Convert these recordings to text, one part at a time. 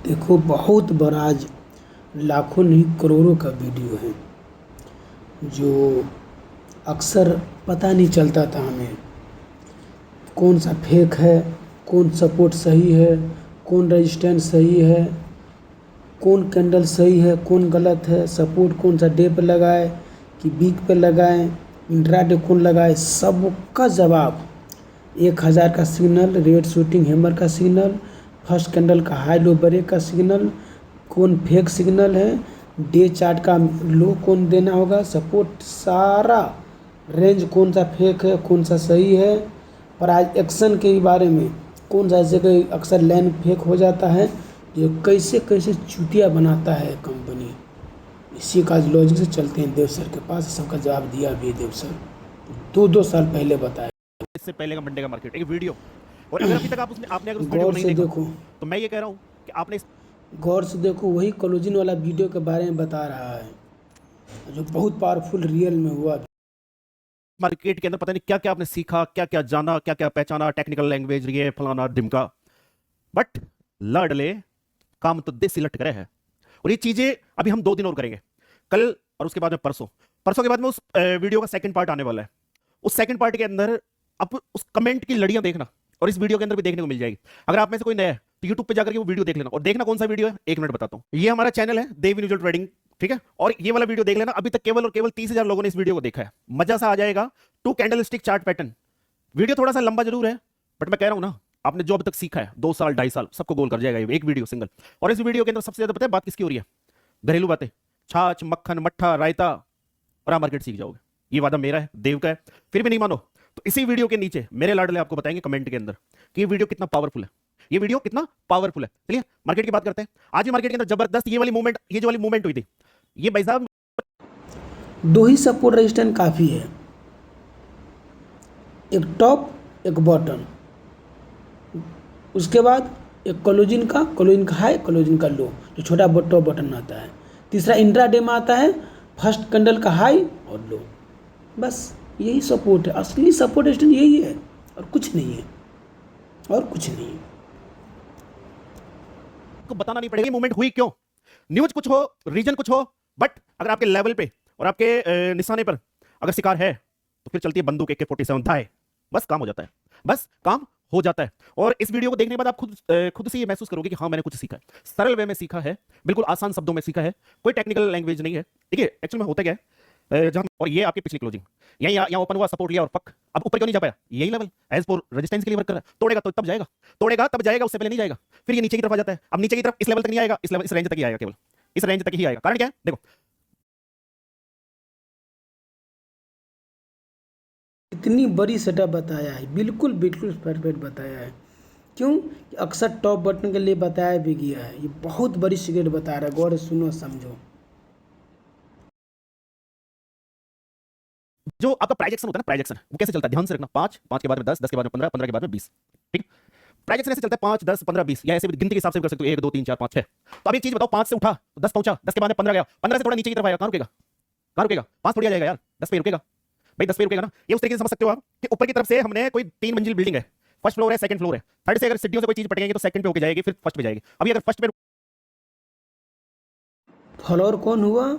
देखो, बहुत बड़ा आज लाखों नहीं करोड़ों का वीडियो है जो अक्सर पता नहीं चलता था हमें कौन सा फेक है, कौन सपोर्ट सही है, कौन रेजिस्टेंस सही है, कौन कैंडल सही है, कौन गलत है, सपोर्ट कौन सा डे पे लगाए कि वीक पे लगाएं, इंट्राडे कौन लगाए। सबका जवाब 1000 का सिग्नल, रेड शूटिंग हैमर का सिग्नल, फर्स्ट कैंडल का हाई लो ब्रेक का सिग्नल, कौन फेक सिग्नल है, डे चार्ट का लो कौन देना होगा, सपोर्ट, सारा रेंज कौन सा फेक है, कौन सा सही है, प्राइस एक्शन के बारे में कौन सा जगह अक्सर लाइन फेक हो जाता है, ये कैसे कैसे चूतिया बनाता है कंपनी। इसी का लॉजिक से चलते हैं देव सर के पास। सबका जवाब दिया भी देव सर 2 साल पहले बताया। इससे पहले का मंडे का मार्केट एक वीडियो, और अगर अभी तक आपने अगर उस वीडियो गौर को नहीं से देखा देखो, तो मैं ये कह रहा हूँ कि आपने गौर से देखो, वही क्लोजिंग वाला वीडियो के बारे में बता रहा है जो बहुत पावरफुल रियल में हुआ। मार्केट के अंदर पता नहीं क्या क्या आपने सीखा, क्या क्या जाना, क्या क्या पहचाना, टेक्निकल लैंग्वेज, ये फलाना ढिमका, बट लड़ले काम तो देसी लट करे है। और ये चीजें अभी हम 2 दिन और करेंगे, कल और उसके बाद में परसों, परसों के बाद में उस वीडियो का सेकंड पार्ट आने वाला है। उस सेकंड पार्ट के अंदर अब उस कमेंट की लड़ियां देखना, और इस वीडियो के अंदर भी देखने को मिल जाएगी। अगर आप में से कोई नया है तो यूट्यूब पे जाकर के वो वीडियो देख लेना, और देखना कौन सा वीडियो है, 1 मिनट बताता हूं। ये हमारा चैनल है देव इंडिविजुअल ट्रेडिंग, ठीक है, और ये वाला वीडियो देख लेना। अभी तक केवल और केवल 30,000 लोगों ने इस वीडियो को देखा है। मजा सा आ जाएगा। 2 कैंडलस्टिक चार्ट पैटर्न वीडियो, थोड़ा सा लंबा जरूर है, बट मैं कह रहा हूं ना, आपने जो अब तक सीखा है 2 साल 2.5 साल सबको गोल कर जाएगा ये एक वीडियो सिंगल। और इस वीडियो के अंदर सबसे ज्यादा पता है बात किसकी हो रही है? घरेलू बातें, छाछ मक्खन मट्ठा रायता, और आप मार्केट सीख जाओगे। ये वादा मेरा है, देव का है। फिर भी नहीं मानो तो इसी वीडियो के नीचे मेरे लाडले आपको बताएंगे कमेंट के अंदर कि ये वीडियो कितना पावरफुल है, ये वीडियो कितना पावरफुल है। चलिए मार्केट की बात करते हैं। आज भी मार्केट के अंदर जबरदस्त ये वाली मूवमेंट, ये जो वाली मूवमेंट हुई थी, ये भाई साहब 2 ही सपोर्ट रेजिस्टेंस काफ़ी है, एक टॉप एक बॉटम, उसके बाद एक क्लोजिंग का हाई, क्लोजिंग का लो, जो छोटा टॉप बटन आता है। तीसरा इंट्राडे में आता है फर्स्ट कैंडल का हाई और लो। बस यही सपोर्ट है, असली सपोर्ट रेजिस्टेंस यही है, और कुछ नहीं है, और कुछ नहीं है। को बताना नहीं पड़ेगा मूवमेंट हुई क्यों। न्यूज कुछ हो, रीजन कुछ हो, बट अगर आपके लेवल पे और आपके निशाने पर अगर शिकार है तो फिर चलती है बंदूक AK-47 धाए, बस काम हो जाता है, बस काम हो जाता है। और इस वीडियो को देखने के बाद आप खुद से ये महसूस करोगे कि हाँ मैंने कुछ सीखा है, सरल वे में सीखा है, बिल्कुल आसान शब्दों में सीखा है, कोई टेक्निकल लैंग्वेज नहीं है। देखिए एक्चुअल में होता क्या है, जहां और ये आपकी पिछली क्लोजिंग यहाँ ओपन हुआ, सपोर्ट लिया और पक, अब ऊपर क्यों नहीं जा पाया? यही लेवल एज पर रेजिस्टेंस के लिए वर्क कर रहा है। तोड़ेगा तो तब जाएगा, तोड़ेगा तब जाएगा, उससे पहले नहीं जाएगा। फिर ये नीचे की तरफ आ जाता है। अब नीचे की तरफ इस लेवल तक नहीं आएगा, इस लेवल, इस रेंज तक ही आएगा, केवल इस रेंज तक ही आएगा। कारण क्या है? देखो इतनी बड़ी सेटअप बताया है, बिल्कुल बिल्कुल परफेक्ट बताया है। क्यों? अक्सर टॉप बटन के लिए बताया भी गया है। ये बहुत बड़ी सीक्रेट बता रहा है, गौर से सुनो समझो। जो आपका प्राइजेक्शन होता है ना, प्राइजेक्शन वो कैसे चलता है, ध्यान से रखना। 5, 5 के बाद में 10, 10 के बाद में 15, 15 के बाद में 20, ठीक। प्राइजेक्शन ऐसे चलता है 5, 10, 15, 20, या ऐसे गिनती के हिसाब से कर सकते हो, 1, 2, 3, 4, 5, 6। तो अब एक चीज बताओ, 5 से उठा तो 10 पहुंचा, 10 के बाद में 15 गया, 15 से थोड़ा नीचे की तरफ आया, कहां रुकेगा? कहां रुकेगा? 5 थोड़ी आ जाएगा यार, 10 पे रुकेगा भाई, 10 पे रुकेगा ना। ये उस तरीके से समझ सकते हो आप कि ऊपर की तरफ से हमने कोई 3 मंजिल बिल्डिंग है, फर्स्ट फ्लोर है, सेकंड फ्लोर है, थर्ड से अगर सीढ़ियों से कोई चीज पटकेगी तो सेकंड पे होके जाएगी, फिर फर्स्ट पे जाएगी। अभी अगर फर्स्ट पे फ्लोर कौन हुआ?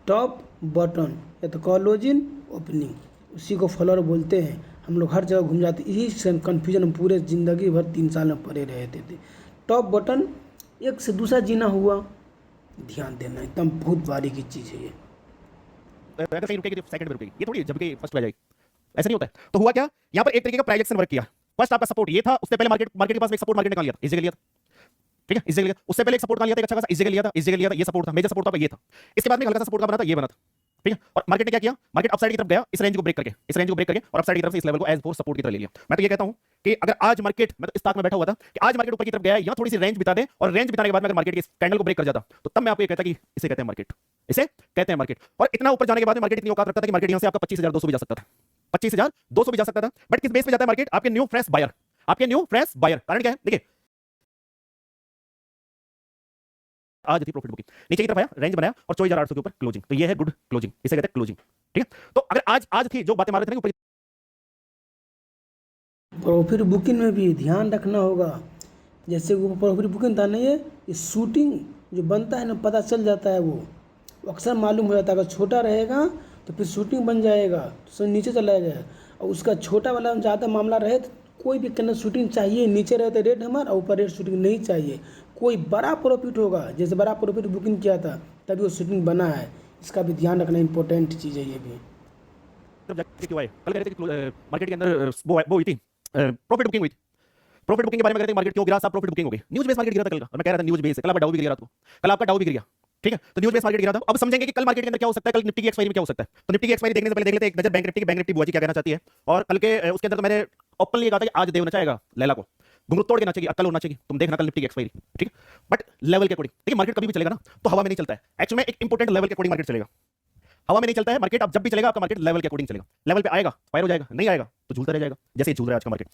टॉप बटन, या तो क्लोजिंग ओपनिंग, उसी को फ्लोर बोलते हैं। हम लोग हर जगह घूम जाते, यही से कन्फ्यूजन हम पूरे ज़िंदगी भर 3 साल में पड़े रहते थे। टॉप बटन एक से दूसरा जीना हुआ, ध्यान देना, एकदम बहुत बारीकी चीज़ है ये। अगर कहीं रुकेगी तो सेकंड पे रुकेगी, ये थोड़ी जबकि फर्स्ट पे आ जाएगी, ऐसा नहीं होता है। तो हुआ क्या, यहां पर एक तरीके का प्राइजेक्शन वर्क किया। फर्स्ट आपका सपोर्ट ये था, उससे पहले मार्केट के पास एक सपोर्ट मार्केट निकाल लिया था, इस जगह लिया था, ठीक है, इस जगह लिया। उससे पहले एक सपोर्ट निकाल लिया था, एक अच्छा खासा, इस जगह लिया था, इस जगह लिया था, ये सपोर्ट था, मेजर सपोर्ट था ये था। इसके बाद में हल्का सा सपोर्ट का बना था, ये बना था, ठीक है। और मार्केट ने क्या किया, मार्केट अपसाइड की तरफ गया, इस रेंज को ब्रेक करके, इस रेंज को ब्रेक करके, और अपसाइड की तरफ से इस लेवल को एज फोर सपोर्ट की तरफ ले लिया। मैं तो ये कहता हूं कि अगर आज मार्केट, मैं तो इस ताक में बैठा हुआ था कि आज मार्केट ऊपर की तरफ गया है, यहां थोड़ी सी रेंज बिता दे, और रेंज बिताने के बाद में अगर मार्केट के कैंडल को ब्रेक कर जाता, तो तब मैं आपको ये कहता कि इसे कहते हैं मार्केट, इसे कहते हैं मार्केट। और इतना ऊपर जाने के बाद में मार्केट इतनी औकात रखता था कि मार्केट यहां से आपका 25,200 भी जा सकता था, 25,200 भी जा सकता था। बट किस बेस पे जाता है मार्केट? आपके न्यू फ्रेश बायर, आपके न्यू फ्रेश बायर। कारण क्या है? देखिए आज थी प्रॉफिट बुकिंग, नीचे की तरफ आया, रेंज बनाया और 24,800 के ऊपर क्लोजिंग, तो ये है गुड क्लोजिंग, इसे कहते हैं क्लोजिंग, ठीक है। तो अगर आज थी जो बातें मार रहे थे ऊपर, प्रॉफिट बुकिंग में भी ध्यान रखना होगा जैसे वो प्रॉफिट बुकिंग था ना, ये शूटिंग जो बनता है ना, पता चल जाता है वो अक्सर मालूम हो जाता है। अगर छोटा रहेगा तो फिर शूटिंग बन जाएगा तो सब नीचे चला जाएगा, और उसका छोटा वाला ज़्यादा मामला रहे तो कोई भी कहना शूटिंग चाहिए, नीचे रहे तो रेट हमारा, ऊपर रेट शूटिंग नहीं चाहिए। कोई बड़ा प्रॉफिट होगा, जैसे बड़ा प्रॉफिट बुकिंग किया था तभी वो शूटिंग बना है। इसका भी ध्यान रखना इंपॉर्टेंट चीज़ है ये भी। तब जाके क्यों आए? कल कह रहे थे कि मार्केट के अंदर वो हुई थी, प्रॉफिट बुकिंग हुई थी। प्रॉफिट बुकिंग के बारे में कह रहे थे मार्केट क्यों गिरा, सब प्रॉफिट बुकिंग हो गई। न्यूज़ बेस मार्केट गिरा था कल का, और मैं कह रहा था न्यूज़ बेस है, कल आपका डाउ भी गिर गया, कल आपका डाउ भी गिर गया। ठीक है, तो न्यूज़ बेस मार्केट गिरा था। अब समझेंगे कि कल मार्केट के अंदर क्या हो सकता है, कल निफ्टी की एक्सपायरी में क्या हो सकता है। तो निफ्टी की एक्सपायरी देखने से पहले देख लेते हैं एक नजर बैंक निफ्टी की। बैंक निफ्टी बुआ जी क्या कहना चाहती है। और कल के उसके अंदर तो मैंने ओपनली कहा था कि आज देव नचाएगा लैला को, घुंघरू तोड़ के नचेगी, अक्ल होना चाहिए। तुम देखना कल निफ्टी की एक्सपायरी, ठीक है। बट लेवल के अकॉर्डिंग देखिए, मार्केट कभी भी चलेगा ना तो हवा में नहीं चलता है। एक्चुअली में एक इंपॉर्टेंट लेवल के अकॉर्डिंग मार्केट चलेगा, हवा में नहीं चलता है मार्केट। अब जब भी चलेगा आपका मार्केट लेवल के अकॉर्डिंग चलेगा। लेवल पे आएगा फायर हो जाएगा, नहीं आएगा तो झूलता रह जाएगा, जैसे झूल रहा है आज का मार्केट।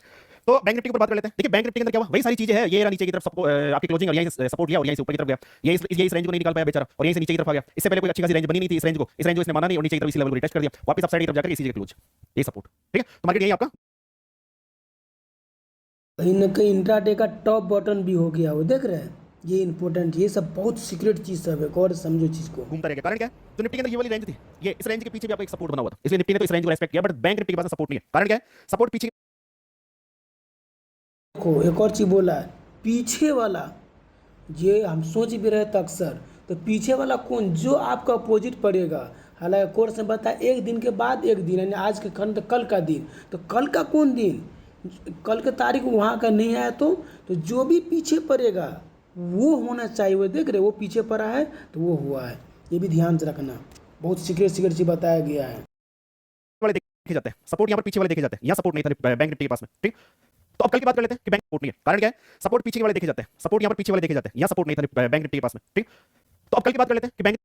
तो बैंक निफ्टी के ऊपर बात कर लेते हैं। देखिए बैंक निफ्टी के अंदर क्या हुआ, वही सारी चीजें हैं। ये रहा नीचे की तरफ सबको आपकी क्लोजिंग, और यहीं से सपोर्ट लिया और यहीं से ऊपर की तरफ गया। ये इस रेंज को नहीं निकाल पाया बेचारा, और यहीं से नीचे की तरफ आ गया। इससे पहले कोई अच्छी खासी रेंज बनी नहीं थी इस रेंज को इसने माना नहीं, और नीचे की तरफ इसी लेवल को टेस्ट कर दिया, वापस अप साइड की तरफ जाकर इसी जगह क्लोज, ये सपोर्ट। ठीक है, तो मार्केट यही आपका कहीं ना कहीं इंट्राडे का टॉप बॉटम भी हो गया, वो देख रहे हैं। ये इंपॉर्टेंट, ये सब बहुत सीक्रेट चीज़ सब है, और समझो चीज़ को। घूमता रहेगा। कारण क्या है, तो निफ्टी के अंदर ये वाली रेंज थी, ये इस रेंज के पीछे भी आपको एक सपोर्ट बना हुआ था, इसलिए निफ्टी ने तो इस रेंज को रेस्पेक्ट किया। बट बैंक निफ्टी के पास सपोर्ट नहीं है। कारण क्या है, सपोर्ट पीछे। देखो एक और चीज़ बोला है, पीछे वाला, ये हम सोच भी रहे थे अक्सर, तो पीछे वाला कौन, जो आपका अपोजिट पड़ेगा। हालांकि कोर्स में बताया एक दिन के बाद एक दिन, यानी आज के खंड कल का दिन, तो कल का कौन दिन, कल के तारीख वहाँ का नहीं आया तो जो भी पीछे पड़ेगा वो होना चाहिए। वो देख रहे वो पीछे पड़ा है तो वो हुआ है, ये भी ध्यान से रखना। बहुत सीक्रेट सीक्रेट चीज़ बताया गया है। वाले देखे जाते हैं, सपोर्ट यहाँ पर पीछे वाले देखे जाते हैं, यहाँ सपोर्ट नहीं था बैंक निफ्टी के पास में। ठीक, तो अब कल की बात कर लेते हैं कि बैंक सपोर्ट नहीं है। कारण क्या है, सपोर्ट पीछे वाले देखे जाते हैं, सपोर्ट यहाँ पर पीछे वाले देखे जाते हैं, यहाँ सपोर्ट नहीं था बैंक निफ्टी के पास में। ठीक, तो अब कल की बात कर लेते हैं कि बैंक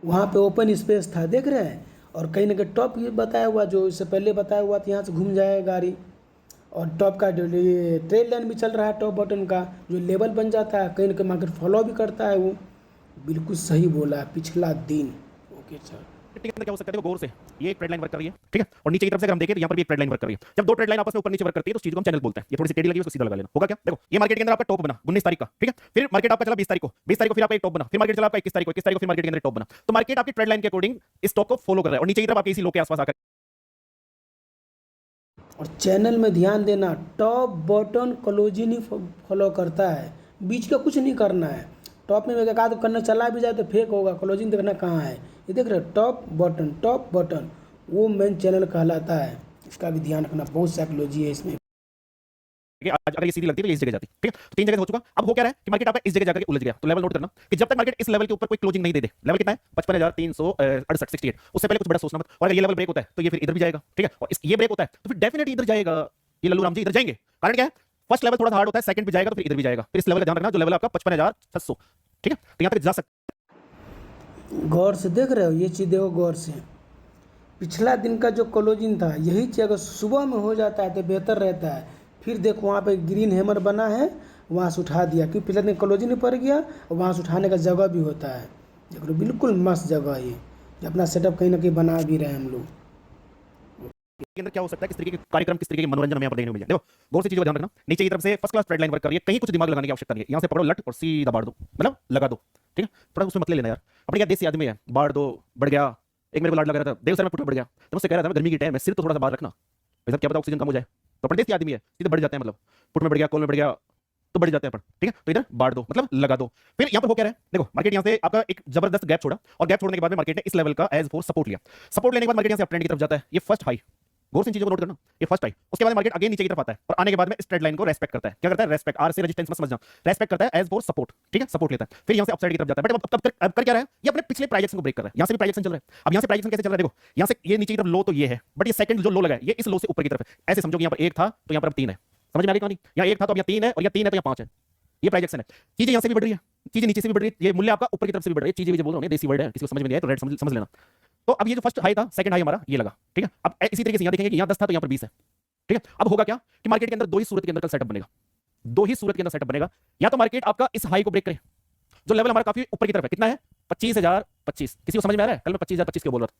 वहाँ पे ओपन स्पेस था, देख रहे हैं। और कहीं ना कहीं टॉप ये बताया हुआ, जो इससे पहले बताया हुआ था, यहाँ से घूम जाएगा गाड़ी। और टॉप का जो ये ट्रेल लाइन भी चल रहा है, टॉप बटन का जो लेवल बन जाता है, कहीं ना कहीं मार्केट फॉलो भी करता है वो। बिल्कुल सही बोला है, पिछला दिन। Okay sir. निफ्टी के अंदर क्या हो सकता है, देखो गौर से, ये एक ट्रेड लाइन वर्क कर रही है। ठीक है, और नीचे की तरफ से अगर हम देखें तो यहाँ पर भी एक ट्रेड लाइन वर्क कर रही है। जब दो ट्रेड लाइन आपस में ऊपर नीचे वर्क करती है तो उस चीज को हम चैनल बोलते हैं। ये थोड़ी सी टेढ़ी लगी, उसको सीधा लगा लेना होगा। क्या देखो, ये मार्केट के अंदर आपका टॉप बना 19 तारीख का। ठीक है, फिर मार्केट आपका चला 20 तारीख को, 20 तारीख को फिर आपका एक टॉप बना, फिर मार्केट चला आपका 21 तारीख को, 21 तारीख को फिर मार्केट के अंदर टॉप बना। तो मार्केट आपकी ट्रेड लाइन के अकॉर्डिंग इस टॉप को फॉलो कर रहा है, और नीचे की तरफ आपके इसी लो के आसपास आकर। और चैनल में ध्यान देना, टॉप बॉटम क्लोजिंग ही फॉलो करता है, बीच का कुछ नहीं करना है। टॉप में एक आध करना चला भी जाए तो फेक होगा, क्लोजिंग देखना कहाँ है। ये देख रहे हो, टॉप बॉटम वो मेन चैनल कहलाता है। इसका भी ध्यान रखना, बहुत साइकोलॉजी है इसमें। आज अगर ये सीधी लगती है तो ये इस जगह जाती है। ठीक है, तो तीन जगह हो चुका। अब हो क्या रहा है कि मार्केट आपका इस जगह जाकर उलझ गया। तो लेवल नोट करना कि जब तक मार्केट इस लेवल के ऊपर कोई क्लोजिंग नहीं दे दे, लेवल कितना है 55,368 उससे पहले कुछ बड़ा सोचना मत। और अगर ये लेवल ब्रेक होता है तो ये फिर इधर भी जाएगा। ठीक है, और ये ब्रेक होता है तो फिर डेफिनेटली इधर जाएगा, ये लल्लू राम जी इधर जाएंगे। कारण क्या है, फर्स्ट लेवल थोड़ा सा हार्ड होता है, सेकंड भी जाएगा तो फिर इधर भी जाएगा। फिर इस लेवल का ध्यान रखना, जो लेवल आपका 55,600। ठीक है, तो यहाँ तक जा सकते। गौर से देख रहे हो, ये चीज़ देखो गौर से। पिछला दिन का जो क्लोजिंग था, यही चीज़ अगर सुबह में हो जाता है तो बेहतर रहता है। फिर देखो वहाँ पे ग्रीन हैमर बना है, वहाँ से उठा दिया, क्योंकि पिछले दिन क्लोजिंग नहीं पड़ गया, और वहाँ से उठाने का जगह भी होता है। देख लो बिल्कुल मस्त जगह है ये अपना सेटअप कहीं ना कहीं बना भी रहे हैं हम लोग। के अंदर क्या हो सकता है, किस तरीके के कार्यक्रम, किस तरीके के मनोरंजन हमें यहाँ पर देखने को मिल जाए। देखो गौर से चीज़ का ध्यान रखना, नीचे की तरफ से first class trade line work कर रही है, कहीं कुछ दिमाग लगाने की आवश्यकता नहीं है। यहाँ से पकड़ो लट और सीधा बाढ़ दो, मतलब लगा दो। ठीक है, थोड़ा उसमें मत ले लेना यार, अपने क्या देसी आदमी है, बाढ़ दो बढ़ गया। एक मेरे को लाड लगा रहा था, देव सर में पुट में बढ़ गया, तो मुझसे कह रहा था गर्मी की टाइम है, सिर तो थोड़ा सा बाहर रखना भाई साहब, क्या पता ऑक्सीजन कम हो जाए। तो अपने देसी आदमी है, सीधे बढ़ जाते हैं, मतलब पुट में बढ़ गया, कॉल में बढ़ गया तो बढ़ जाते हैं अपन। ठीक है, तो इधर बाढ़ दो मतलब लगा दो। फिर यहाँ पर हो क्या रहा है, देखो मार्केट यहाँ से आपका एक जबरदस्त गैप छोड़ा, और गैप छोड़ने के बाद में मार्केट ने इस लेवल का एज फोर सपोर्ट लिया। सपोर्ट लेने के बाद मार्केट यहाँ से अपट्रेंड की तरफ जाता है, ये फर्स्ट हाई। गौर से इन चीजों को नोट करना, ये फर्स्ट आई, उसके बाद मार्केट अगेन नीचे की तरफ आता है, और आने के बाद में इस ट्रेड लाइन को रेस्पेक्ट करता है। क्या करता है, रेस्पेक्ट, आर से रेजिस्टेंस मत समझना, रेस्पेक्ट करता है एज फॉर सपोर्ट। ठीक है, सपोर्ट लेता है, फिर यहाँ से अपसाइड की तरफ जाता है। बट अब कर क्या रहा है, ये अपने पिछले प्राइजेक्शन को ब्रेक कर रहा है। यहाँ से भी प्राइजेक्शन चल रहा है। अब यहाँ से प्राइजेक्शन कैसे चल रहा है, देखो यहाँ से ये नीचे की तरफ लो तो ये है, बट ये सेकंड जो लो लगा है ये इस लो से ऊपर की तरफ है। ऐसे समझो कि यहाँ पर एक था तो यहाँ पर अब 3 है, समझ में आ गई कहानी। यहाँ एक था तो अब यहाँ 3 है, और यहाँ 3 है तो यहाँ 5 है, ये प्राइजेक्शन है। चीजें यहाँ से भी बढ़ रही है, चीजें नीचे से भी बढ़ रही है, ये मूल्य आपका ऊपर की तरफ से भी बढ़ रही है। चीजें भी जो बोल रहा हूँ देसी वर्ड है, किसी को समझ में नहीं आया तो रेड समझ लेना। तो अब ये जो फर्स्ट हाई था, सेकंड हाई हमारा ये लगा। ठीक है, अब इसी तरीके से यहाँ देखेंगे कि यहाँ 10 था तो यहाँ पर 20 है। ठीक है, अब होगा क्या कि मार्केट के अंदर दो ही सूरत के अंदर कल सेटअप बनेगा, दो ही सूरत के अंदर सेटअप बनेगा। या तो मार्केट आपका इस हाई को ब्रेक करे, जो लेवल हमारा काफी ऊपर की तरफ है, कितना है 25,025। किसी को समझ में आ रहा है, कल मैं 25,025 क्यों बोल रहा था।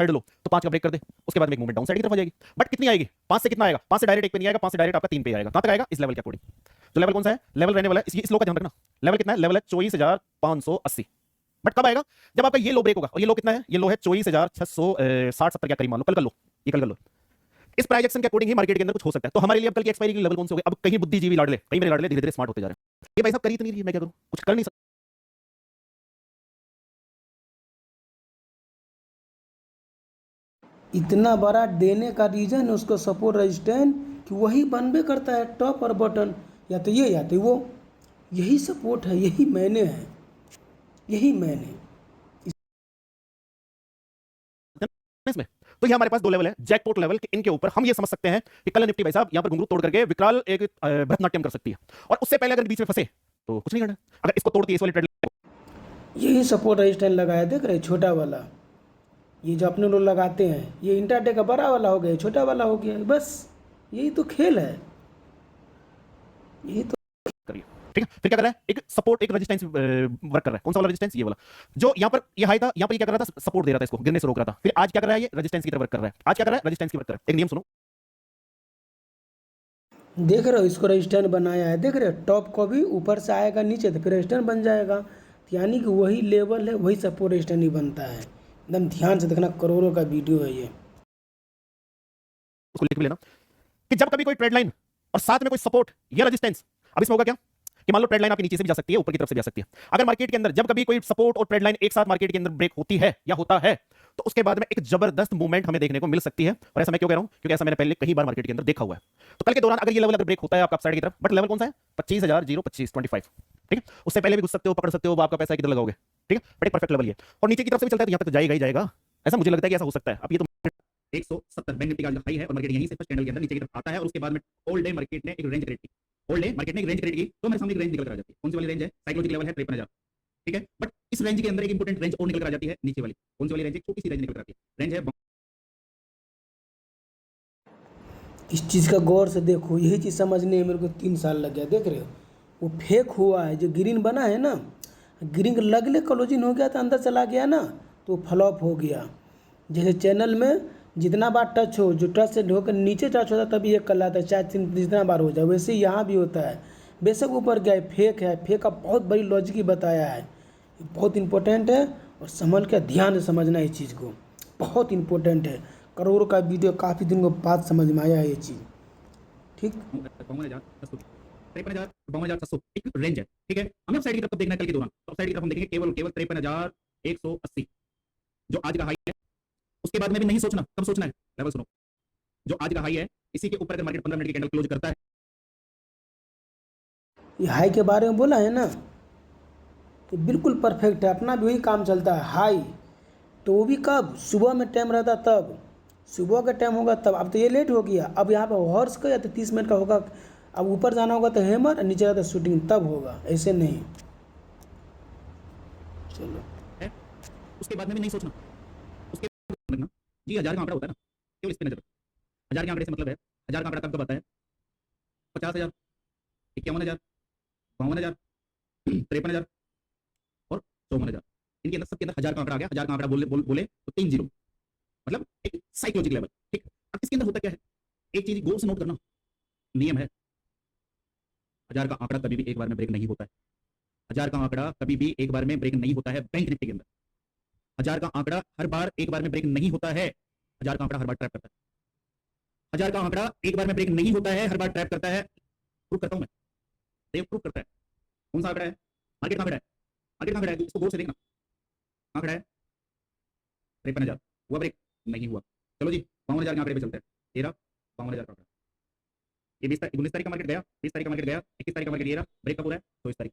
थर्ड लो तो 5 का ब्रेक कर दे, उसके बाद में एक मूवमेंट डाउन साइड की तरफ आ जाएगी। बट कितनी आएगी? 5 से कितना आएगा? 5 से डायरेक्ट 1 पे नहीं आएगा, 5 से डायरेक्ट आपका 3 पे आएगा। कहां तक आएगा? इस लेवल के अकॉर्डिंग। तो लेवल कौन सा है? लेवल रहने वाला है इस लो का ध्यान रखना। लेवल कितना है? लेवल है 24,580। बट कब आएगा? जब आपका ये लो ब्रेक होगा। और ये लो कितना है? ये लो है 24,660-70 क्या करीब मान लो, कल कर लो, ये कल कर लो। इस प्राइस एक्शन के अकॉर्डिंग ही मार्केट के अंदर कुछ हो सकता है। तो हमारे लिए अब कल की एक्सपायरी के लेवल कौन से हो गए? अब कहीं बुद्धिजीवी लाडले, कहीं मेरे लाडले धीरे धीरे स्मार्ट होते जा रहे हैं। ये भाई साहब करी तो नहीं रही है, मैं क्या करूं? कुछ कर नहीं सकता। इतना बड़ा देने का रीज़न उसको सपोर्ट रेजिस्टेंस कि वही बनबे करता है टॉप और बटन, या तो ये या तो वो। यही सपोर्ट है, यही मैंने है, यही मैंने। इसमें तो ये हमारे पास दो लेवल है, जैकपॉट लेवल के। इनके ऊपर हम ये समझ सकते हैं कि कल निफ्टी भाई साहब यहां पर घुंघरू तोड़ करके विकराल एक भरतनाट्यम कर सकती है। और उससे पहले अगर बीच में फंसे तो कुछ नहीं करना। अगर इसको तोड़ती है इस वाली ट्रेड, यही सपोर्ट रेजिस्टेंस लगाया, देख रहे छोटा वाला, ये जो अपने लोग लगाते हैं, ये इंट्राडे का बड़ा वाला हो गया, छोटा वाला हो गया, बस यही तो खेल है, यही तो। करिए ठीक है। फिर क्या कर रहा है? एक सपोर्ट, एक रेजिस्टेंस वर्क कर रहा है। कौन सा वाला रेजिस्टेंस? ये वाला जो यहां पर ये हाई था, यहां पर ये क्या कर रहा था? सपोर्ट दे रहा था, इसको गिरने से रोक रहा था। फिर आज क्या कर रहा है? ये रेजिस्टेंस की तरफ वर्क कर रहा है। आज क्या कर रहा है? रेजिस्टेंस की वर्क कर रहा है। एक नियम सुनो, देख रहे हो इसको रेजिस्टेंस बनाया है, देख रहे हो टॉप को भी ऊपर से आएगा नीचे तो फिर रेजिस्टेंस बन जाएगा। तो यानी कि वही लेवल है, वही सपोर्ट रेजिस्टेंस ही बनता है। एकदम ध्यान से देखना, करोड़ों का वीडियो है ये। उसको लिख भी लेना कि जब कभी कोई ट्रेड लाइन और साथ में कोई सपोर्ट या रेजिस्टेंस, अब इसमें होगा क्या कि मान लो ट्रेड लाइन आपके नीचे से भी जा सकती है, ऊपर की तरफ से भी जा सकती है। अगर मार्केट के अंदर जब कभी कोई सपोर्ट और ट्रेड लाइन एक साथ मार्केट के अंदर ब्रेक होती है या होता है, तो उसके बाद में एक जबरदस्त मूवमेंट हमें देखने को मिल सकती है। और ऐसा मैं क्यों कह रहा हूं? क्योंकि ऐसा मैंने पहले कई बार मार्केट के अंदर देखा हुआ है। तो कल के दौरान अगर ये लेवल अगर ब्रेक होता है आपका अपसाइड की तरफ, बट लेवल कौन सा है? 25,025, ठीक है। उससे पहले भी घुस सकते हो, पकड़ सकते हो, आपका पैसा किधर लगाओगे, ठीक है। बट एक परफेक्ट लेवल ये, और नीचे की तरफ से भी चलता है तो यहां तक जाएगा ही जाएगा। ऐसा मुझे लगता है कि ऐसा हो सकता है। अब ये तो 170 बैंक निफ्टी का जो हाई है और मार्केट यहीं से फर्स्ट कैंडल के अंदर नीचे की तरफ आता है और उसके बाद में ऑल डे मार्केट ने एक रेंज क्रिएट की। ऑल डे मार्केट ने एक रेंज क्रिएट की तो मेरे सामने एक रेंज निकल कर आ जाती है। कौन सी वाली रेंज है? साइकोलॉजिकल लेवल है 53,000, ठीक है। बट इस रेंज के अंदर एक इंपॉर्टेंट रेंज और निकल कर आ जाती है नीचे वाली। कौन सी वाली रेंज? एक छोटी सी रेंज निकल कर आती है, रेंज है। इस चीज़ का गौर से देखो, यही चीज़ समझने में मेरे को 3 साल लग गया। देख रहे हो वो फेक हुआ है, जो ग्रीन बना है ना, ग्रीन लगले क्लोजिंग हो गया था, अंदर चला गया ना, तो फ्लॉप हो गया। जैसे चैनल में जितना बार टच हो, जो टच से होकर नीचे टच होता है तभी ये कहलाता है, चाहे जितना बार हो जाए। वैसे ही यहाँ भी होता है, बेशक ऊपर गया फेक है, फेक का बहुत बड़ी लॉजिक ही बताया है। बहुत इंपॉर्टेंट है और संभल के ध्यान से समझना इस चीज़ को, बहुत इंपॉर्टेंट है। करोड़ों का वीडियो, काफ़ी दिनों के बाद समझ में आया है ये चीज़, ठीक। 53,700 एक रेंज है, ठीक है। हमें साइड की तरफ देखना है कल के दौरान, तो साइड की तरफ हम देखेंगे केवल केवल 53,180 जो आज का हाई है। उसके बाद में भी नहीं सोचना, कब सोचना है? लेवल सुनो, जो आज का हाई है इसी के ऊपर अगर मार्केट 15 मिनट की कैंडल क्लोज करता है, ये हाई के बारे में बोला है ना, ये बिल्कुल परफेक्ट है। अपना भी वही काम चलता है, हाई तो वो भी कब? सुबह में टाइम रहता तब, सुबह का टाइम होगा तब। अब तो ये लेट हो गया, अब यहाँ पे हॉर्स का या तो 30 मिनट का होगा। अब ऊपर जाना होगा तो हैमर और नीचे जाता शूटिंग, तब होगा, ऐसे नहीं। चलो है उसके बाद में भी नहीं सोचना। उसके बाद रखना जी, 1000 का आंकड़ा होता है ना, केवल इस पे नजर रखो। 1000 के आंकड़े से मतलब है, 1000 का आंकड़ा कब कब आता है? 50,000, 51,000, 52,000, 53,000 और 54,000। इनके अंदर सबके अंदर 1000 का आंकड़ा आ गया। 1000 का आंकड़ा बोले तो 3 जीरो, मतलब एक साइकोलॉजिकल लेवल, ठीक। अब इसके अंदर होता क्या है? एक चीज गौर से नोट करना, नियम है, 1000 का आंकड़ा कभी भी एक बार में ब्रेक नहीं होता है। 1000 का आंकड़ा कभी भी एक बार में ब्रेक नहीं होता है बैंक निफ्टी के अंदर। 1000 का आंकड़ा हर बार एक बार में ब्रेक नहीं होता है। 1000 का आंकड़ा हर बार ट्रैप करता है। 1000 का आंकड़ा एक बार में ब्रेक नहीं होता है, हर बार ट्रैप करता है। प्रूफ करता हूं मैं, देव प्रूफ करता है। कौन सा आंकड़ा है? मार्केट का आंकड़ा है। मार्केट का आंकड़ा है, इसको गौर से देखना। आंकड़ा है 53,000, हुआ ब्रेक? नहीं हुआ। चलो जी 52,000 के आंकड़े पे चलते हैं। 13 52,000 का आंकड़ा, ये 20 तारीख 19 तारीख का मार्केट गया, 20 तारीख का मार्केट गया, 21 तारीख का मार्केट ये रहा, ब्रेक कब हो रहा है? 24 तारीख।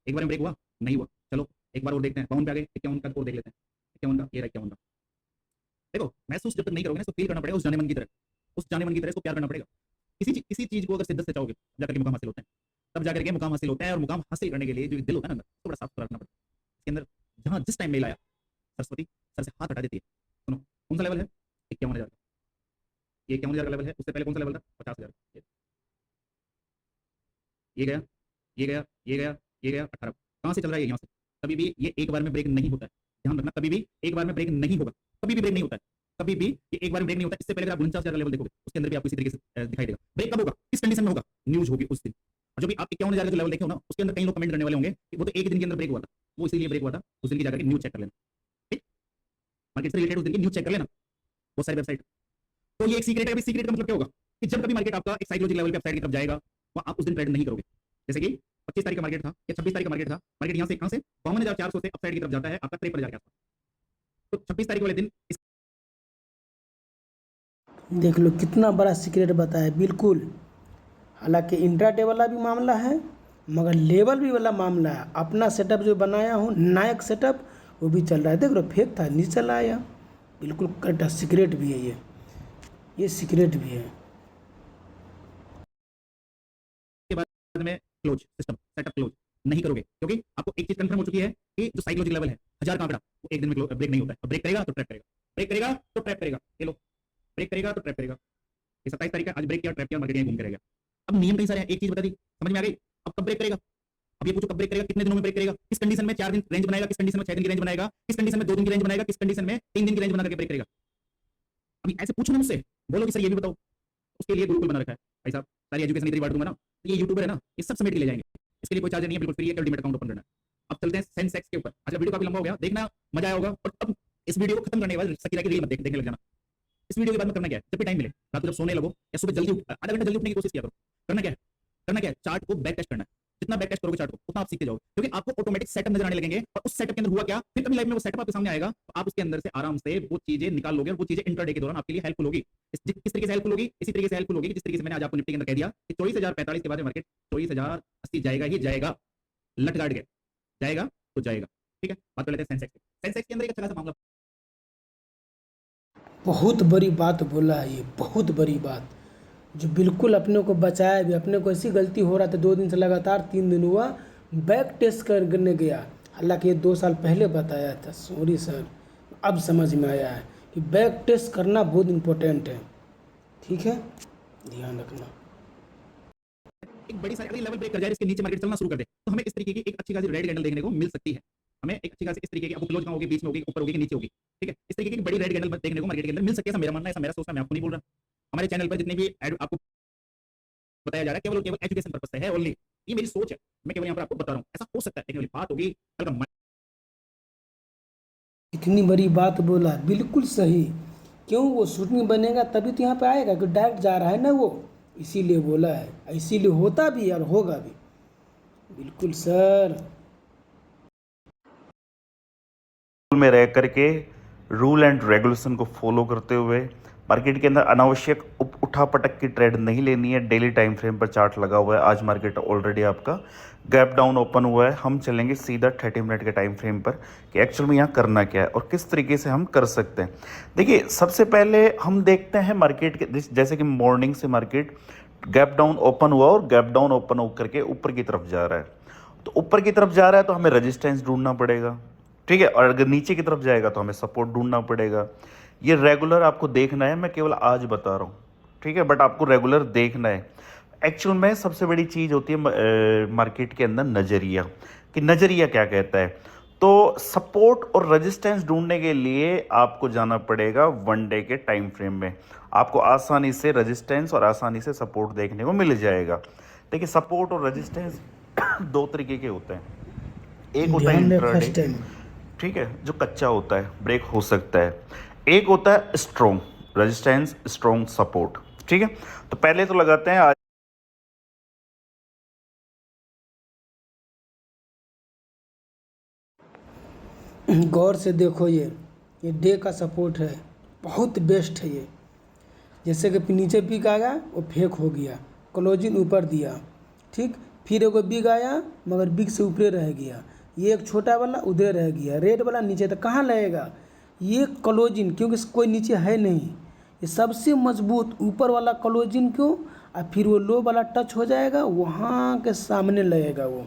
एक बार में ब्रेक हुआ? नहीं हुआ। चलो एक बार और देखते हैं, 52 पे आ गए, 51 का और देख लेते हैं। 51 का ये रहा, 51 का। देखो महसूस जब तक नहीं करोगे ना, इसको फील करना पड़ेगा उस जाने मन की तरह, उस जाने मन की तरह इसको प्यार करना पड़ेगा। किसी चीज को अगर शिद्दत से चाहोगे जाकर के मुकाम हासिल होता है, तब जाकर के मुकाम हासिल होता है। और मुकाम हासिल करने के लिए जो दिल होता है ना, तो बड़ा साफ सुथरा रखना पड़ता है। इसके अंदर जहां जिस टाइम मेल आया, सरस्वती सर से हाथ हटा देती है। सुनो कौन सा लेवल है? 51,000 का। ये 51,000 का लेवल है। उससे पहले कौन सा लेवल था? 50,000। ये गया, ये गया, ये गया, ये गया 18। कहां से चल रहा है? यहाँ से। कभी भी ये एक बार में ब्रेक नहीं होता है, ध्यान रखना। कभी भी एक बार में ब्रेक नहीं होगा, कभी भी ब्रेक नहीं होता है। कभी भी ये एक बार ब्रेक नहीं होता। इससे पहले अगर आप 49,000 का लेवल देखोगे उसके अंदर भी आपको इसी तरीके से दिखाई देगा। ब्रेक कब होगा, किस कंडीशन में होगा, न्यूज होगी उस दिन। और जो भी आप 51,000 का जो लेवल देखे हो ना, उसके अंदर कई लोग कमेंट करने वाले होंगे कि वो तो एक ही दिन के अंदर ब्रेक हुआ था, वो इसीलिए ब्रेक हुआ था, उस दिन की जाकर के न्यूज चेक कर लेना, ठीक, मार्केट से रिलेटेड उस दिन की न्यूज चेक कर लेना, बहुत सारी वेबसाइट। तो ये एक सीक्रेट है। अभी सीक्रेट का मतलब क्या होगा कि जब कभी मार्केट आपका एक साइकोलॉजिकल लेवल पे अपसाइड की तरफ जाएगा, वहां आप उस दिन ट्रेड नहीं करोगे। जैसे कि 25 तारीख का मार्केट था या 26 तारीख का मार्केट था, मार्केट यहां से कहां से 52,400 से अपसाइड की तरफ जाता है आपका 53,000 के आसपास। तो 26 तारीख वाले दिन देख लो कितना बड़ा सीक्रेट बताया, बिल्कुल। हालांकि इंट्राडे वाला भी मामला है, मगर लेवल भी वाला मामला है। अपना सेटअप जो बनाया हूँ, नायक सेटअप, वो भी चल रहा है। देख लो फेक था, नीचे चला आया, बिल्कुल करेक्ट है। सीक्रेट भी है ये सीक्रेट भी है। के बाद में क्लोज सिस्टम सेटअप क्लोज नहीं करोगे, क्योंकि आपको एक चीज कंफर्म हो चुकी है कि जो साइकोलॉजिकल लेवल है 1000 का आंकड़ा, वो एक दिन में ब्रेक नहीं होता है। ब्रेक करेगा तो ट्रैप करेगा, ब्रेक करेगा तो ट्रैप करेगा। ये लो, ब्रेक करेगा तो ट्रैप करेगा। ये 27 तारीख का आज ब्रेक किया, ट्रैप किया, मार्केट यहीं घूम के रह गया। अब नियम कई सारे हैं, एक चीज बता दी, समझ में आ गई। अब कब ब्रेक करेगा, अब ये पूछो कब ब्रेक करेगा, कितने दिनों में ब्रेक करेगा, किस कंडीशन में 4 दिन रेंज बनाएगा, किस कंडीशन में 6 दिन की रेंज बनाएगा, किस कंडीशन में 2 दिन की रेंज बनाएगा, किस कंडीशन में 3 दिन की रेंज बना करके ब्रेक करेगा। अभी ऐसे पूछो ना मुझसे, बोलो कि सर ये भी बताओ। उसके लिए गुरुकुल बना रखा है भाई साहब, सारी एजुकेशन इधर ही बांट दूंगा ना। ये यूट्यूबर है ना, ये सब समेट के ले जाएंगे। इसके लिए कोई चार्ज नहीं है, बिल्कुल फ्री है, केवल डीमैट अकाउंट ओपन करना है। अब चलते हैं सेंसेक्स के ऊपर। अच्छा वीडियो काफी लंबा हो गया, देखना मजा आया होगा। और अब इस वीडियो को खत्म करने के बाद सकीरा की रील मत देखने लग जाना। इस वीडियो के बाद में करना क्या है, जब भी टाइम मिले, रात को जब सोने लगो या सुबह जल्दी आधा घंटा जल्दी उठने की कोशिश किया करो। करना क्या है, करना क्या है, चार्ट को बैक टेस्ट करना है। जितना बैक टेस्ट करोगे चार्ट को, उतना आप सीखते जाओगे, क्योंकि आपको ऑटोमेटिक सेटअप नजर आने लगेंगे। और उस सेटअप के अंदर हुआ क्या, फिर कभी लाइफ में वो सेटअप आपके सामने आएगा, तो आप उसके अंदर से आराम से वो चीजें निकाल लोगे, और वो चीजें इंटरडे के दौरान आपके लिए हेल्पफुल होगी। किस तरीके से हेल्पफुल होगी, इसी तरीके से हेल्पफुल होगी जिस तरीके से मैंने आज आपको निफ्टी के अंदर कह दिया कि 24,045 के बाद मार्केट 24,080 जाएगा ही जाएगा, लट गाड़ के जाएगा तो जाएगा। ठीक है, बात कर लेते हैं सेंसेक्स। सेंसेक्स के अंदर एक अच्छा खासा मामला, बहुत बड़ी बात बोला है ये, बहुत बड़ी बात, जो बिल्कुल अपने को बचाया भी। अपने को ऐसी गलती हो रहा था, 2 दिन से लगातार 3 दिन हुआ बैक टेस्ट करने गया। हालांकि ये 2 साल पहले बताया था, सॉरी सर, अब समझ में आया है कि बैक टेस्ट करना बहुत इम्पोर्टेंट है। ठीक है, ध्यान रखना। एक बड़ी सारी लेवल ब्रेक कर जाए, इसके नीचे मार्केट चलना शुरू कर दे, तो हमें इस तरीके की एक अच्छी खासी रेड कैंडल देखने को मिल सकती है। हमें एक अच्छी खासी इस तरीके की, आपको क्लोज कहां होगी, बीच में होगी, ऊपर होगी कि नीचे होगी, ठीक है, इस तरीके की बड़ी रेड कैंडल देखने को मार्केट के अंदर मिल सकती है। ऐसा मेरा मानना है, ऐसा मेरा सोचना, मैं आपको नहीं बोल रहा। हमारे चैनल पर जितने भी ऐड आपको बताया जा रहा है, केवल केवल एजुकेशन पर्पस से है ओनली। ये मेरी सोच है, मैं केवल यहाँ पर आपको बता रहा हूँ। ऐसा हो सकता है, लेकिन बात होगी कल इतनी बड़ी बात बोला, बिल्कुल सही। क्यों, वो शूटिंग बनेगा तभी तो यहाँ पे आएगा, कि डायरेक्ट जा रहा है ना वो, इसीलिए बोला है, इसीलिए होता भी और होगा भी। बिल्कुल सर। में रह करके रूल एंड रेगुलेशन को फॉलो करते हुए मार्केट के अंदर अनावश्यक उठापटक की ट्रेड नहीं लेनी है। डेली टाइम फ्रेम पर चार्ट लगा हुआ है, आज मार्केट ऑलरेडी आपका गैप डाउन ओपन हुआ है। हम चलेंगे सीधा 30 मिनट के टाइम फ्रेम पर कि एक्चुअल में यहाँ करना क्या है और किस तरीके से हम कर सकते हैं। देखिए, सबसे पहले हम देखते हैं मार्केट के, जैसे कि मॉर्निंग से मार्केट गैप डाउन ओपन हुआ और गैप डाउन ओपन होकर के ऊपर की तरफ जा रहा है। तो ऊपर की तरफ जा रहा है तो हमें रेजिस्टेंस ढूंढना पड़ेगा, ठीक है, और अगर नीचे की तरफ जाएगा तो हमें सपोर्ट ढूंढना पड़ेगा। ये रेगुलर आपको देखना है, मैं केवल आज बता रहा हूँ, ठीक है, बट आपको रेगुलर देखना है। एक्चुअल में सबसे बड़ी चीज़ होती है मार्केट के अंदर नज़रिया, कि नज़रिया क्या कहता है। तो सपोर्ट और रेजिस्टेंस ढूंढने के लिए आपको जाना पड़ेगा 1 डे के टाइम फ्रेम में। आपको आसानी से रेजिस्टेंस और आसानी से सपोर्ट देखने को मिल जाएगा। देखिए, सपोर्ट और रेजिस्टेंस 2 तरीके के होते हैं। एक होता है ध्यान में इंट्राडे, फर्स्ट टाइम। ठीक है, जो कच्चा होता है, ब्रेक हो सकता है। एक होता है स्ट्रॉन्ग रेजिस्टेंस, स्ट्रॉन्ग सपोर्ट, ठीक है। तो पहले तो लगाते हैं आज गौर से देखो, ये डे का सपोर्ट है, बहुत बेस्ट है ये। जैसे कि नीचे बिग आया, वो फेक हो गया, क्लोजिंग ऊपर दिया, ठीक, फिर एगो बिग आया मगर बिग से ऊपर रह गया, ये एक छोटा वाला उधर रह गया, रेड वाला नीचे, तो कहाँ लगेगा ये क्लोजिंग, क्योंकि कोई नीचे है नहीं। ये सबसे मजबूत ऊपर वाला क्लोजिंग क्यों, और फिर वो लो वाला टच हो जाएगा, वहाँ के सामने लगेगा वो।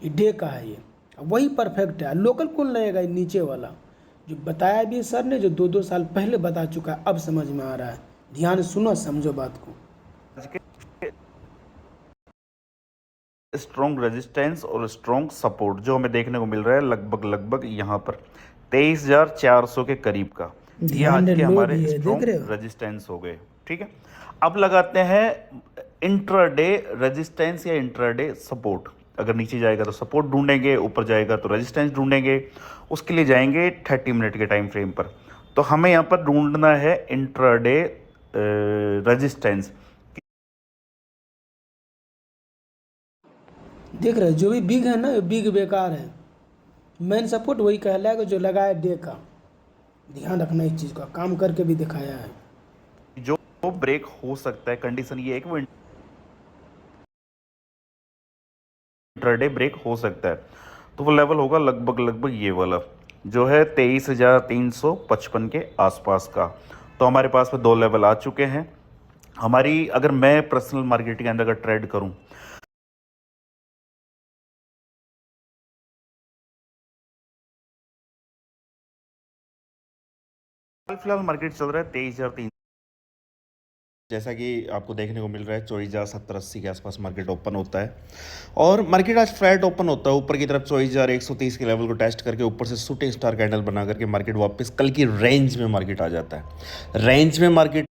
ये डे का है, ये वही परफेक्ट है। लोकल कौन लगेगा, ये नीचे वाला जो बताया भी सर ने, जो 2-2 साल पहले बता चुका है, अब समझ में आ रहा है। ध्यान सुनो, समझो बात को। स्ट्रॉन्ग रेजिस्टेंस और स्ट्रॉन्ग सपोर्ट जो हमें देखने को मिल रहा है लगभग यहाँ पर 23,400 के करीब का। ये आज ध्यान के लो हमारे भी है, देख स्ट्रॉन्ग रहे हो। रेजिस्टेंस हो गए। ठीक है, अब लगाते हैं इंट्राडे रेजिस्टेंस या इंट्राडे सपोर्ट। अगर नीचे जाएगा तो सपोर्ट ढूंढेंगे, ऊपर जाएगा तो रेजिस्टेंस ढूंढेंगे। उसके लिए जाएंगे 30 मिनट के टाइम फ्रेम पर। तो हमें यहाँ पर ढूंढना है इंट्राडे रेजिस्टेंस। देख रहे हो, जो भी बिग है ना, बिग बेकार है। मेन सपोर्ट वही कहलाएगा जो लगाया डे का। ध्यान रखना इस चीज़ का, काम करके भी दिखाया है। जो ब्रेक हो सकता है, कंडीशन ये है कि वो इंट्राडे ब्रेक हो सकता है। तो वो लेवल होगा लगभग ये वाला, जो है 23,355 के आसपास का। तो हमारे पास में 2 लेवल आ चुके हैं हमारी। अगर मैं पर्सनल मार्केट के अंदर अगर ट्रेड करूं, फिलहाल मार्केट चल रहा है 23,300, जैसा कि आपको देखने को मिल रहा है 24,070-80 के आसपास मार्केट ओपन होता है। और मार्केट आज फ्लैट ओपन होता है ऊपर की तरफ 24,130 के लेवल को टेस्ट करके ऊपर से शूटिंग स्टार कैंडल बना करके मार्केट वापस कल की रेंज में मार्केट आ जाता है। रेंज में मार्केट,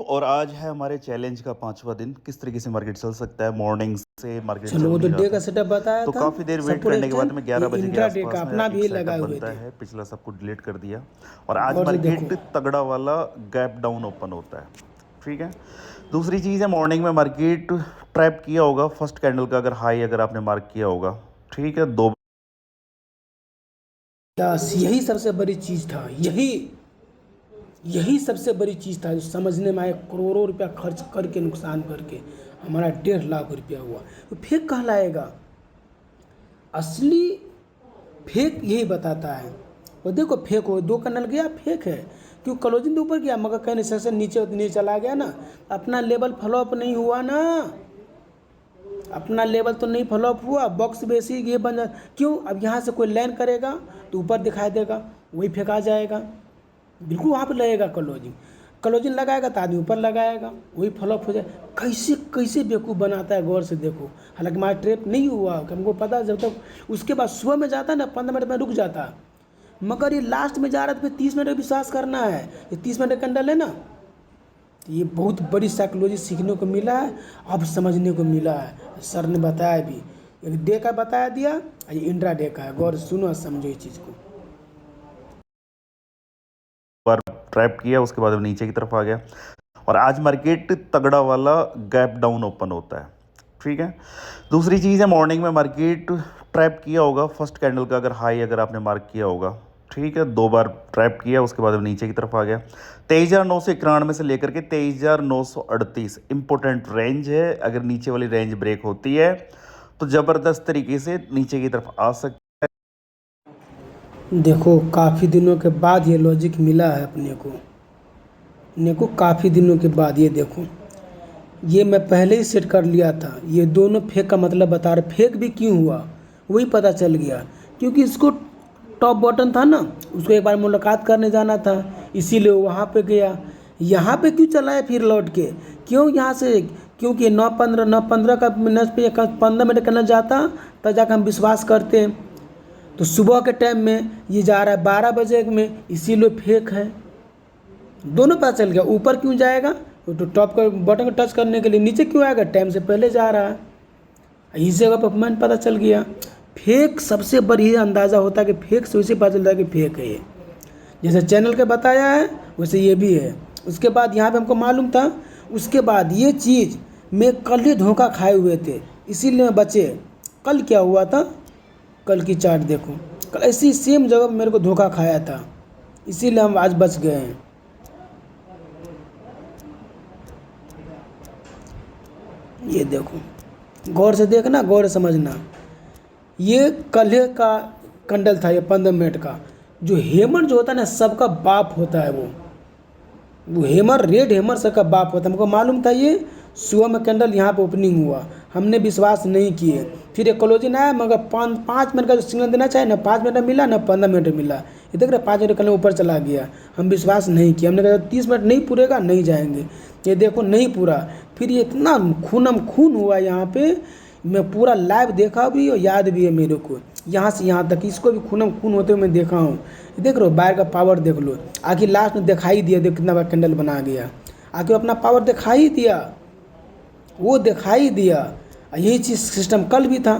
और आज है हमारे चैलेंज का 5वां दिन। किस तरीके से मार्केट चल सकता है। मॉर्निंग से मार्केट चलो, चल वो तो नहीं डे रहा का था, सेटअप बताया तो था। काफ़ी देर वेट सपोर्ट करने के बाद स्टैंड में 11 ये बजे के इंट्रा डे आसपास का में अपना एक भी सेटअप लगाए हुए बनता थे। है। पिछला सबको डिलीट कर दिया और आज और मार्केट देखो, तगड़ा वाला गैप डाउन ओपन होता है। ठीक है, दूसरी चीज़ है मॉर्निंग में मार्केट ट्रैप किया होगा फर्स्ट कैंडल का, अगर हाई अगर आपने मार्क किया होगा। ठीक है, 2 बस यही सबसे बड़ी चीज़ था। यही सबसे बड़ी चीज़ था जो समझने में आया। करोड़ों रुपया खर्च करके, नुकसान करके हमारा 1.5 लाख रुपया हुआ। तो फेक कहलाएगा। असली फेक यही बताता है। वो देखो, फेक हो 2 कैंडल गया, फेक है। क्यों? क्लोजिंग तो ऊपर गया मगर कहीं से नीचे चला गया ना। अपना लेवल फ्लॉप नहीं हुआ ना। अपना लेवल तो नहीं फ्लॉप हुआ। बॉक्स बेसी ये बन जा। क्यों? अब यहाँ से कोई लाइन करेगा तो ऊपर दिखाई देगा, वही फेंका जाएगा। बिल्कुल वहाँ पर लगेगा क्लोजिंग। क्लोजिंग लगाएगा तो आदमी ऊपर लगाएगा, वही फ्लॉप हो जाए। कैसे कैसे बेवकूफ़ बनाता है, गौर से देखो। हालांकि हमारा ट्रैप नहीं हुआ, हमको पता। जब तक उसके बाद सुबह में जाता ना 15 मिनट में रुक जाता, मगर ये लास्ट में जा रहा था। फिर 30 मिनट का विश्वास करना है। ये 30 मिनट का कैंडल है ना, तो ये बहुत बड़ी साइकोलॉजी सीखने को मिला है, अब समझने को मिला है। सर ने बताया भी, एक डे का बताया दिया, ये इंट्रा डे का है। गौर से सुनो, समझो इस चीज़ को। बार ट्रैप किया, उसके बाद नीचे की तरफ आ गया और आज मार्केट तगड़ा वाला गैप डाउन ओपन होता है। ठीक है, दूसरी चीज़ है मॉर्निंग में मार्केट ट्रैप किया होगा फर्स्ट कैंडल का, अगर हाई अगर आपने मार्क किया होगा। ठीक है, 2 बार ट्रैप किया, उसके बाद नीचे की तरफ आ गया। 23,991 से लेकर के 23,938 इंपॉर्टेंट रेंज है। अगर नीचे वाली रेंज ब्रेक होती है तो ज़बरदस्त तरीके से नीचे की तरफ आ सकती है। देखो, काफ़ी दिनों के बाद ये लॉजिक मिला है अपने को काफ़ी दिनों के बाद। ये देखो, ये मैं पहले ही सेट कर लिया था। ये दोनों फेक का मतलब बता रहे। फेक भी क्यों हुआ वही पता चल गया, क्योंकि इसको टॉप बटन था ना, उसको एक बार मुलाकात करने जाना था, इसीलिए वहाँ पे गया। यहाँ पे क्यों चला है फिर लौट के? क्यों यहाँ से? क्योंकि 9:15 का मिनट पे 15 मिनट करना जाता, तब जाकर हम विश्वास करते। तो सुबह के टाइम में ये जा रहा है 12 बजे में, इसीलिए फेक है। दोनों पता चल गया। ऊपर क्यों जाएगा? तो टॉप का बटन को टच करने के लिए। नीचे क्यों आएगा? टाइम से पहले जा रहा है। इस जगह पर मैंने पता चल गया। फेक सबसे बढ़िया अंदाज़ा होता है कि फेक से उसे पता चलता है कि फेक है ये। जैसे चैनल के बताया है वैसे ये भी है। उसके बाद यहाँ पे हमको मालूम था। उसके बाद ये चीज़ में कल ही धोखा खाए हुए थे, इसीलिए बचे। कल क्या हुआ था? कल की चार्ट देखो, कल ऐसी सेम जगह पर मेरे को धोखा खाया था, इसीलिए हम आज बच गए हैं। ये देखो, गौर से देखना, गौर से समझना। ये कल का कैंडल था, ये 15 मिनट का। जो हेमर जो होता है ना, सबका बाप होता है। वो हेमर, रेड हेमर सबका बाप होता है। हमको मालूम था। ये सुबह में कैंडल यहाँ पे ओपनिंग हुआ, हमने विश्वास नहीं किए। फिर एक क्लोजिंग आया, मगर 5 मिनट का जो सिग्नल देना चाहिए ना, 5 मिनट मिला ना 15 मिनट मिला। ये देख रहे 5 मिनट कैंडल ऊपर चला गया, हम विश्वास नहीं किया। हमने कहा 30 मिनट नहीं पूरेगा, नहीं जाएंगे। ये देखो नहीं पूरा। फिर ये इतना खूनम खून हुआ यहाँ पे। मैं पूरा लाइव देखा भी और याद भी है मेरे को। यहाँ से यहाँ तक, इसको भी खून खून होते हुए मैं देखा हूँ। देख रहे हो वायर का पावर देख लो, आखिर लास्ट में दिखाई दिया, देख कितना बड़ा कैंडल बना गया, आखिर अपना पावर दिखाई दिया, वो दिखाई दिया। यही चीज़ सिस्टम कल भी था,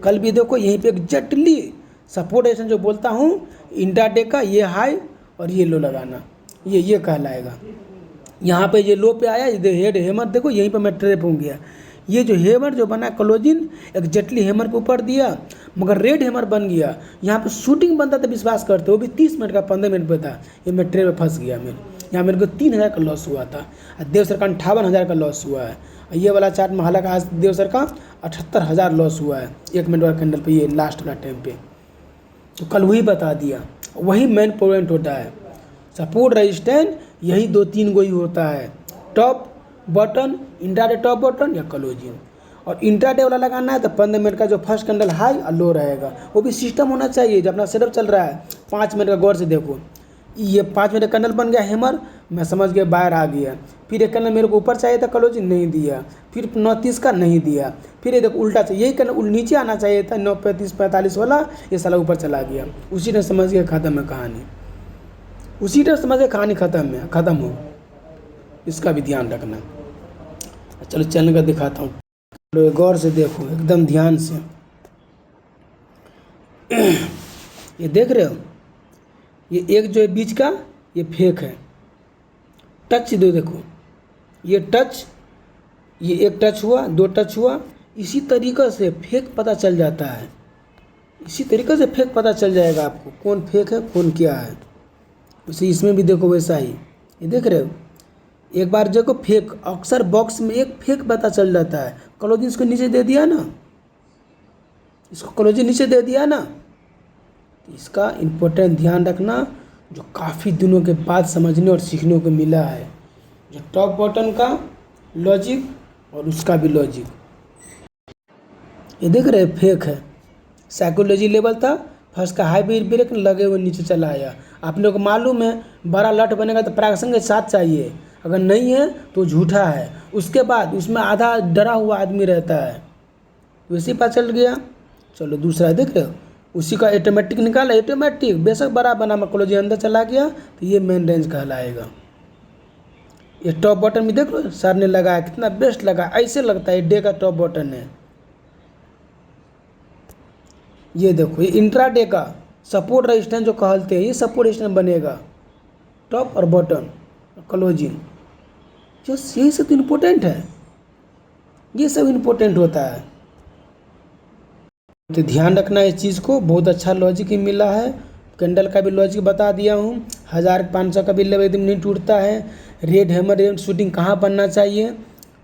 कल भी देखो यहीं पे एग्जैक्टली सपोर्ट रेजिस्टेंस जो बोलता हूँ इंट्राडे का, ये हाई और ये लो लगाना, ये कहलाएगा। यहाँ पे ये लो पे आया, ये हेड हैमर देखो, यहीं पे मैं ट्रैप हो गया। ये जो हैमर जो बना क्लोजिंग एग्जैक्टली हैमर के ऊपर दिया, मगर रेड हैमर बन गया। यहाँ पे शूटिंग बनता था, विश्वास करते, वो भी 30 मिनट का 15 मिनट पे था। ये मैं ट्रेप में फंस गया। यहाँ मेरे को 3000 का लॉस हुआ था, देव सर का 58,000 का लॉस हुआ है। ये वाला चार्ट में हालांकि आज देव सर का 78,000 लॉस हुआ है 1 मिनट वाला कैंडल पे, ये लास्ट वाला टाइम पे। तो कल वही बता दिया, वही मेन पॉइंट होता है। सपोर्ट रेजिस्टेंस यही 2-3 गो ही होता है, top button, intraday top button या क्लोजिंग। और इंट्राडे वाला लगाना है तो 15 मिनट का जो फर्स्ट कैंडल हाई और लो रहेगा, वो भी सिस्टम होना चाहिए। जब अपना सेटअप चल रहा है 5 मिनट का गौर से देखो, ये 5 मिनट कैंडल बन गया हैमर, मैं समझ गया बाहर आ गया। फिर एक कैंडल मेरे को ऊपर चाहिए था क्लोजिंग, नहीं दिया। फिर 9:30 का नहीं दिया। फिर ये देखो उल्टा चाहिए, यही कैंडल नीचे आना चाहिए था 9:35-45 वाला, ये साला ऊपर चला गया। उसी ने समझ गया खत्म है कहानी, उसी तरह समझ गया कहानी खत्म हो। इसका भी ध्यान रखना। चलो चैनल का दिखाता हूँ, चलो गौर से देखो एकदम ध्यान से। ये देख रहे हो, ये एक जो है बीच का, ये फेक है। टच दो देखो, ये टच, ये एक टच हुआ, 2 टच हुआ। इसी तरीक़े से फेक पता चल जाता है, इसी तरीक़े से फेक पता चल जाएगा आपको, कौन फेक है कौन क्या है। उसे इसमें भी देखो वैसा ही, ये देख रहे हो, एक बार देखो फेक, अक्सर बॉक्स में एक फेक पता चल जाता है। क्लोजिंग इसको नीचे दे दिया ना, इसको क्लोजिंग नीचे दे दिया ना, इसका इम्पोर्टेंट ध्यान रखना, जो काफ़ी दिनों के बाद समझने और सीखने को मिला है। जो टॉप बटन का लॉजिक और उसका भी लॉजिक, ये देख रहे फेक है। साइकोलॉजी लेवल था, फर्स्ट का हाई ब्रेक लगे हुए नीचे चला आया। आप लोग को मालूम है बड़ा लट बनेगा तो प्राक्शन के साथ चाहिए, अगर नहीं है तो झूठा है। उसके बाद उसमें आधा डरा हुआ आदमी रहता है, वैसे पता चल गया। चलो दूसरा देख रहे हो, उसी का ऑटोमेटिक निकाला, ऑटोमेटिक बेशक बड़ा बना, मैं क्लोजिंग अंदर चला गया तो ये मेन रेंज कहलाएगा। ये टॉप बटन भी देख लो सर ने लगाया, कितना बेस्ट लगा, ऐसे लगता है डे का टॉप बटन है। ये देखो, ये इंट्राडे का सपोर्ट रेजिस्टेंस जो कहते हैं, ये सपोर्ट रेजिस्टेंस बनेगा, टॉप और बटन क्लोजिंग। यही सब इम्पोर्टेंट है, ये सब इम्पोर्टेंट होता है। तो ध्यान रखना इस चीज़ को, बहुत अच्छा लॉजिक ही मिला है। कैंडल का भी लॉजिक बता दिया हूँ, 1500 का भी लेवल एकदम नहीं टूटता है। रेड हैमर रेड शूटिंग कहाँ बनना चाहिए,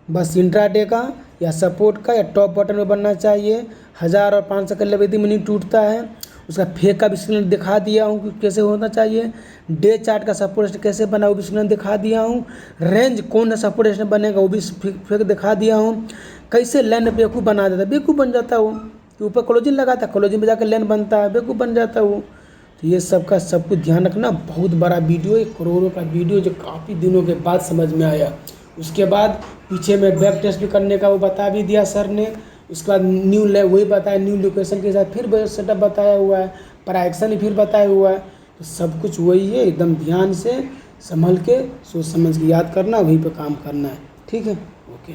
बस इंट्राडे का या सपोर्ट का या टॉप बटन में बनना चाहिए। 1000 और 500 का लेवल एकदम नहीं टूटता है। उसका फेक का भी सिग्नल दिखा दिया हूँ कि कैसे होना चाहिए। डे चार्ट का सपोर्ट कैसे बना वो भी सिग्नल दिखा दिया हूँ। रेंज कौन सा सपोर्ट बनेगा वो भी फेक दिखा दिया हूँ। कैसे लाइन बेवकूफ़ बना देता है, बेवकूफ़ बन जाता है वो, कि ऊपर क्लोजिंग लगाता है, क्लोजिंग में जाकर लाइन बनता है, बेवकूफ़ बन जाता है वो। तो ये सब का सब कुछ ध्यान रखना। बहुत बड़ा वीडियो, 1 करोड़ों का वीडियो जो काफ़ी दिनों के बाद समझ में आया। उसके बाद पीछे में बैक टेस्ट भी करने का वो बता भी दिया सर ने। उसके बाद न्यू वही बताया, न्यू लोकेशन के साथ फिर सेटअप बताया हुआ है, प्राइक्शन ही फिर बताया हुआ है। तो सब कुछ वही है, एकदम ध्यान से संभल के सोच समझ के याद करना, वहीं पे काम करना है। ठीक है, ओके।